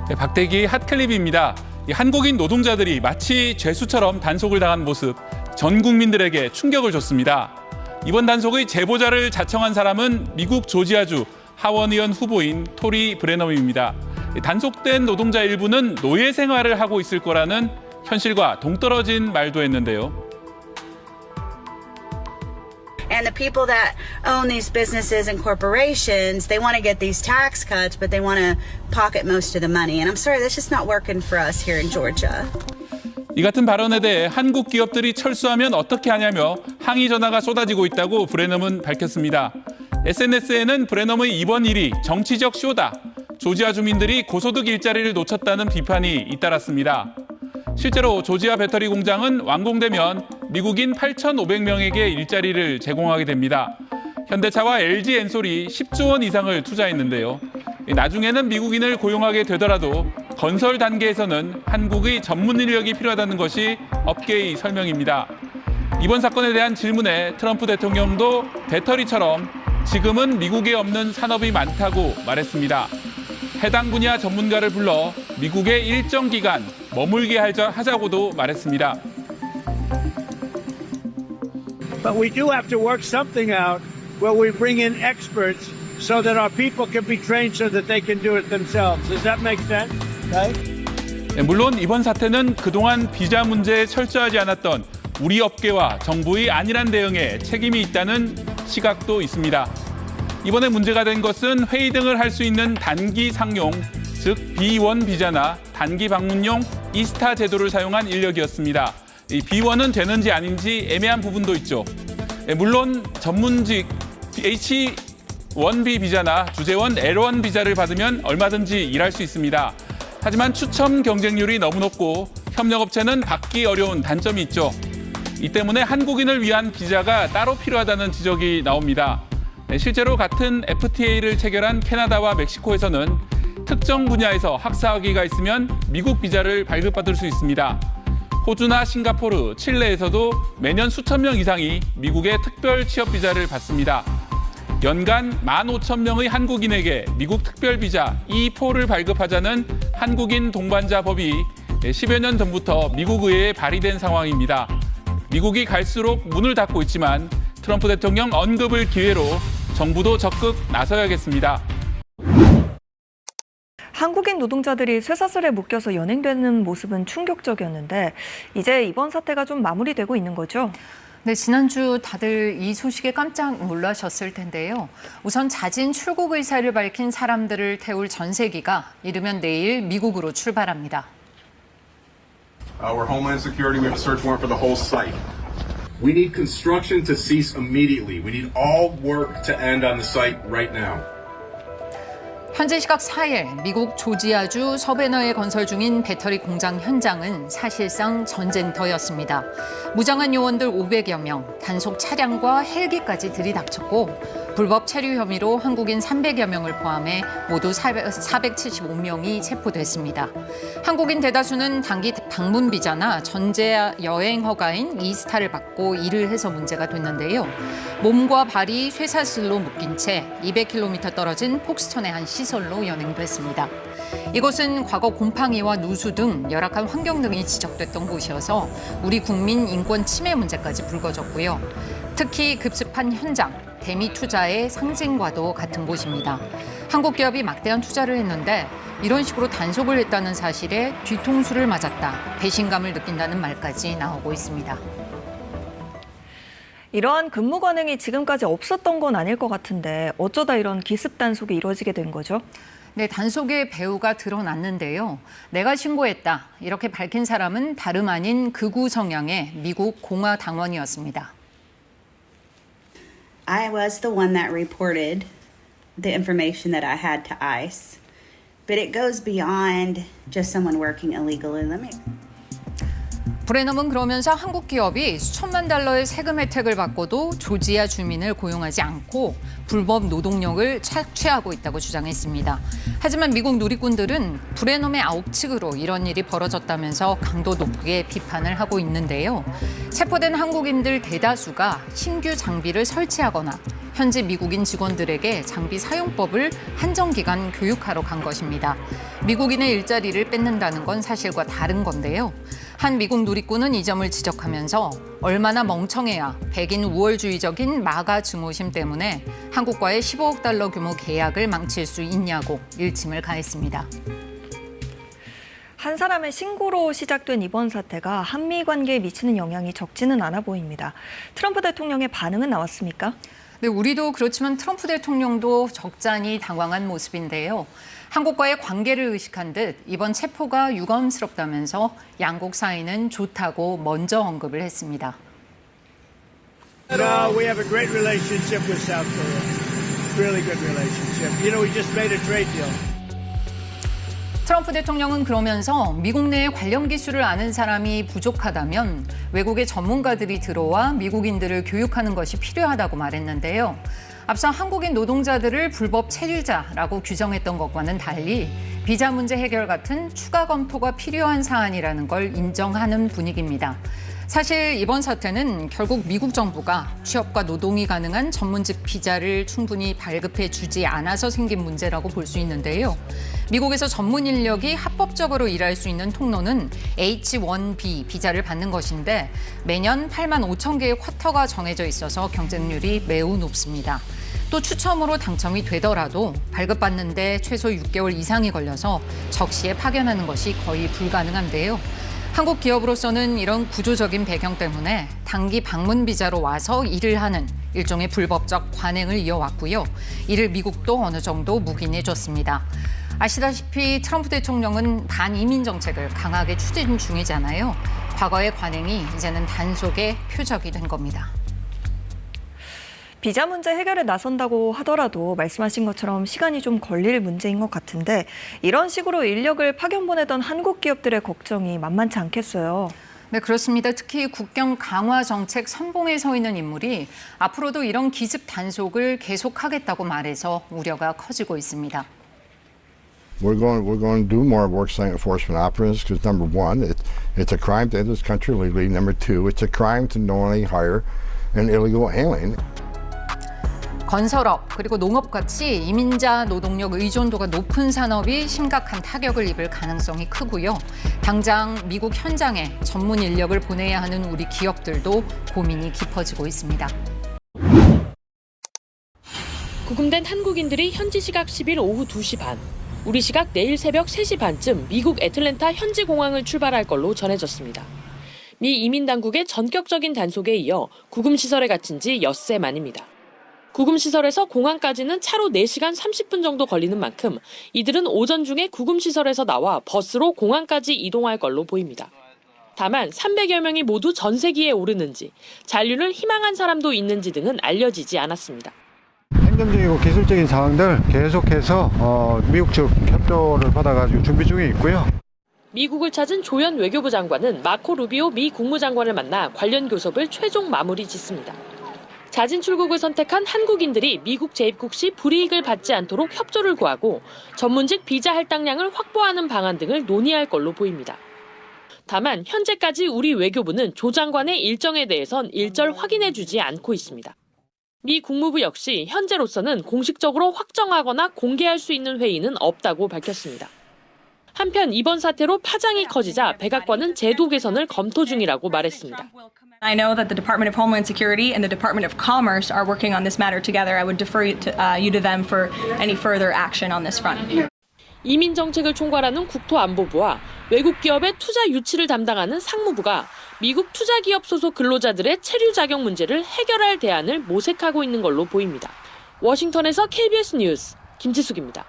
네, 박대기 핫클립입니다. 한국인 노동자들이 마치 죄수처럼 단속을 당한 모습, 전 국민들에게 충격을 줬습니다. 이번 단속의 제보자를 자청한 사람은 미국 조지아주 하원의원 후보인 토리 브레넘입니다. 단속된 노동자 일부는 노예 생활을 하고 있을 거라는 현실과 동떨어진 말도 했는데요. And the people that own these businesses and corporations, they want to get these tax cuts, but they want to pocket most of the money. And I'm sorry, that's just not working for us here in Georgia. 이 같은 발언에 대해 한국 기업들이 철수하면 어떻게 하냐며 항의 전화가 쏟아지고 있다고 브레넘은 밝혔습니다. SNS에는 브레넘의 이번 일이 정치적 쇼다, 조지아 주민들이 고소득 일자리를 놓쳤다는 비판이 잇따랐습니다. 실제로 조지아 배터리 공장은 완공되면 미국인 8,500명에게 일자리를 제공하게 됩니다. 현대차와 LG 엔솔이 10조 원 이상을 투자했는데요. 나중에는 미국인을 고용하게 되더라도 건설 단계에서는 한국의 전문 인력이 필요하다는 것이 업계의 설명입니다. 이번 사건에 대한 질문에 트럼프 대통령도 배터리처럼 지금은 미국에 없는 산업이 많다고 말했습니다. 해당 분야 전문가를 불러 미국에 일정 기간 머물게 하자고도 말했습니다. But we do have to work something out where we bring in experts so that our people can be trained so that they can do it themselves. Does that make sense? Right? 물론 이번 사태는 그동안 비자 문제에 철저하지 않았던 우리 업계와 정부의 안일한 대응에 책임이 있다는 시각도 있습니다. 이번에 문제가 된 것은 회의 등을 할 수 있는 단기 상용, 즉 B1 비자나 단기 방문용 이스타 제도를 사용한 인력이었습니다. 이 B1은 되는지 아닌지 애매한 부분도 있죠. 물론 전문직 H1B 비자나 주재원 L1 비자를 받으면 얼마든지 일할 수 있습니다. 하지만 추첨 경쟁률이 너무 높고 협력업체는 받기 어려운 단점이 있죠. 이 때문에 한국인을 위한 비자가 따로 필요하다는 지적이 나옵니다. 실제로 같은 FTA를 체결한 캐나다와 멕시코에서는 특정 분야에서 학사학위가 있으면 미국 비자를 발급받을 수 있습니다. 호주나 싱가포르, 칠레에서도 매년 수천 명 이상이 미국의 특별 취업 비자를 받습니다. 연간 15,000명의 한국인에게 미국 특별 비자 E4를 발급하자는 한국인 동반자 법이 10여 년 전부터 미국 의회에 발의된 상황입니다. 미국이 갈수록 문을 닫고 있지만 트럼프 대통령 언급을 기회로 정부도 적극 나서야겠습니다. 한국인 노동자들이 쇠사슬에 묶여서 연행되는 모습은 충격적이었는데 이제 이번 사태가 좀 마무리되고 있는 거죠? 네, 지난주 다들 이 소식에 깜짝 놀라셨을 텐데요. 우선 자진 출국 의사를 밝힌 사람들을 태울 전세기가 이르면 내일 미국으로 출발합니다. We're Homeland Security. We have a search warrant for the whole site. We need construction to cease immediately. We need all work to end on the site right now. 현지 시각 4일 미국 조지아주 서베너에 건설 중인 배터리 공장 현장은 사실상 전쟁터였습니다. 무장한 요원들 500여 명, 단속 차량과 헬기까지 들이닥쳤고 불법 체류 혐의로 한국인 300여 명을 포함해 모두 475명이 체포됐습니다. 한국인 대다수는 단기 방문 비자나 전제 여행 허가인 이스타를 받고 일을 해서 문제가 됐는데요. 몸과 발이 쇠사슬로 묶인 채 200km 떨어진 폭스턴의 한 시설로 연행됐습니다. 이곳은 과거 곰팡이와 누수 등 열악한 환경 등이 지적됐던 곳이어서 우리 국민 인권 침해 문제까지 불거졌고요. 특히 급습한 현장, 대미 투자의 상징과도 같은 곳입니다. 한국 기업이 막대한 투자를 했는데 이런 식으로 단속을 했다는 사실에 뒤통수를 맞았다, 배신감을 느낀다는 말까지 나오고 있습니다. 이러한 근무 관행이 지금까지 없었던 건 아닐 것 같은데 어쩌다 이런 기습 단속이 이루어지게 된 거죠? 네, 단속의 배후가 드러났는데요. 내가 신고했다, 이렇게 밝힌 사람은 다름 아닌 극우 성향의 미국 공화당원이었습니다. I was the one that reported the information that I had to ICE, but it goes beyond just someone working illegally. 브레넘은 그러면서 한국 기업이 수천만 달러의 세금 혜택을 받고도 조지아 주민을 고용하지 않고 불법 노동력을 착취하고 있다고 주장했습니다. 하지만 미국 누리꾼들은 브레넘의 아웃측으로 이런 일이 벌어졌다면서 강도 높게 비판을 하고 있는데요. 체포된 한국인들 대다수가 신규 장비를 설치하거나 현지 미국인 직원들에게 장비 사용법을 한정기간 교육하러 간 것입니다. 미국인의 일자리를 뺏는다는 건 사실과 다른 건데요. 한 미국 누리꾼은 이 점을 지적하면서 얼마나 멍청해야 백인 우월주의적인 마가 증오심 때문에 한국과의 15억 달러 규모 계약을 망칠 수 있냐고 일침을 가했습니다. 한 사람의 신고로 시작된 이번 사태가 한미 관계에 미치는 영향이 적지는 않아 보입니다. 트럼프 대통령의 반응은 나왔습니까? 네, 우리도 그렇지만 트럼프 대통령도 적잖이 당황한 모습인데요. 한국과의 관계를 의식한 듯 이번 체포가 유감스럽다면서 양국 사이는 좋다고 먼저 언급을 했습니다. No, we have a great relationship with South Korea. Really good relationship. You know, we just made a trade deal. 트럼프 대통령은 그러면서 미국 내에 관련 기술을 아는 사람이 부족하다면 외국의 전문가들이 들어와 미국인들을 교육하는 것이 필요하다고 말했는데요. 앞서 한국인 노동자들을 불법 체류자라고 규정했던 것과는 달리 비자 문제 해결 같은 추가 검토가 필요한 사안이라는 걸 인정하는 분위기입니다. 사실 이번 사태는 결국 미국 정부가 취업과 노동이 가능한 전문직 비자를 충분히 발급해 주지 않아서 생긴 문제라고 볼 수 있는데요. 미국에서 전문 인력이 합법적으로 일할 수 있는 통로는 H-1B 비자를 받는 것인데 매년 8만 5천 개의 쿼터가 정해져 있어서 경쟁률이 매우 높습니다. 또 추첨으로 당첨이 되더라도 발급받는데 최소 6개월 이상이 걸려서 적시에 파견하는 것이 거의 불가능한데요. 한국 기업으로서는 이런 구조적인 배경 때문에 단기 방문 비자로 와서 일을 하는 일종의 불법적 관행을 이어왔고요. 이를 미국도 어느 정도 묵인해줬습니다. 아시다시피 트럼프 대통령은 반이민 정책을 강하게 추진 중이잖아요. 과거의 관행이 이제는 단속의 표적이 된 겁니다. 비자 문제 해결에 나선다고 하더라도 말씀하신 것처럼 시간이 좀 걸릴 문제인 것 같은데 이런 식으로 인력을 파견 보내던 한국 기업들의 걱정이 만만치 않겠어요. 네, 그렇습니다. 특히 국경 강화 정책 선봉에 서 있는 인물이 앞으로도 이런 기습 단속을 계속하겠다고 말해서 우려가 커지고 있습니다. We're going to do more worksite enforcement operatives because number one, it's a crime to enter this country illegally. Number two, it's a crime to knowingly hire an illegal alien. 건설업 그리고 농업같이 이민자 노동력 의존도가 높은 산업이 심각한 타격을 입을 가능성이 크고요. 당장 미국 현장에 전문 인력을 보내야 하는 우리 기업들도 고민이 깊어지고 있습니다. 구금된 한국인들이 현지 시각 10일 오후 2시 반, 우리 시각 내일 새벽 3시 반쯤 미국 애틀랜타 현지 공항을 출발할 걸로 전해졌습니다. 미 이민당국의 전격적인 단속에 이어 구금시설에 갇힌 지 엿새 만입니다. 구금시설에서 공항까지는 차로 4시간 30분 정도 걸리는 만큼 이들은 오전 중에 구금시설에서 나와 버스로 공항까지 이동할 걸로 보입니다. 다만 300여 명이 모두 전세기에 오르는지, 잔류를 희망한 사람도 있는지 등은 알려지지 않았습니다. 행정적이고 기술적인 사항들 계속해서 미국 측 협조를 받아가지고 준비 중에 있고요. 미국을 찾은 조연 외교부 장관은 마코 루비오 미 국무장관을 만나 관련 교섭을 최종 마무리 짓습니다. 자진 출국을 선택한 한국인들이 미국 재입국 시 불이익을 받지 않도록 협조를 구하고 전문직 비자 할당량을 확보하는 방안 등을 논의할 걸로 보입니다. 다만 현재까지 우리 외교부는 조 장관의 일정에 대해선 일절 확인해주지 않고 있습니다. 미 국무부 역시 현재로서는 공식적으로 확정하거나 공개할 수 있는 회의는 없다고 밝혔습니다. 한편 이번 사태로 파장이 커지자 백악관은 제도 개선을 검토 중이라고 말했습니다. I know that the Department of Homeland Security and the Department of Commerce are working on this matter together. I would defer you to them for any further action on this front. 이민 정책을 총괄하는 국토안보부와 외국 기업의 투자 유치를 담당하는 상무부가 미국 투자기업 소속 근로자들의 체류 자격 문제를 해결할 대안을 모색하고 있는 걸로 보입니다. 워싱턴에서 KBS 뉴스 김지숙입니다.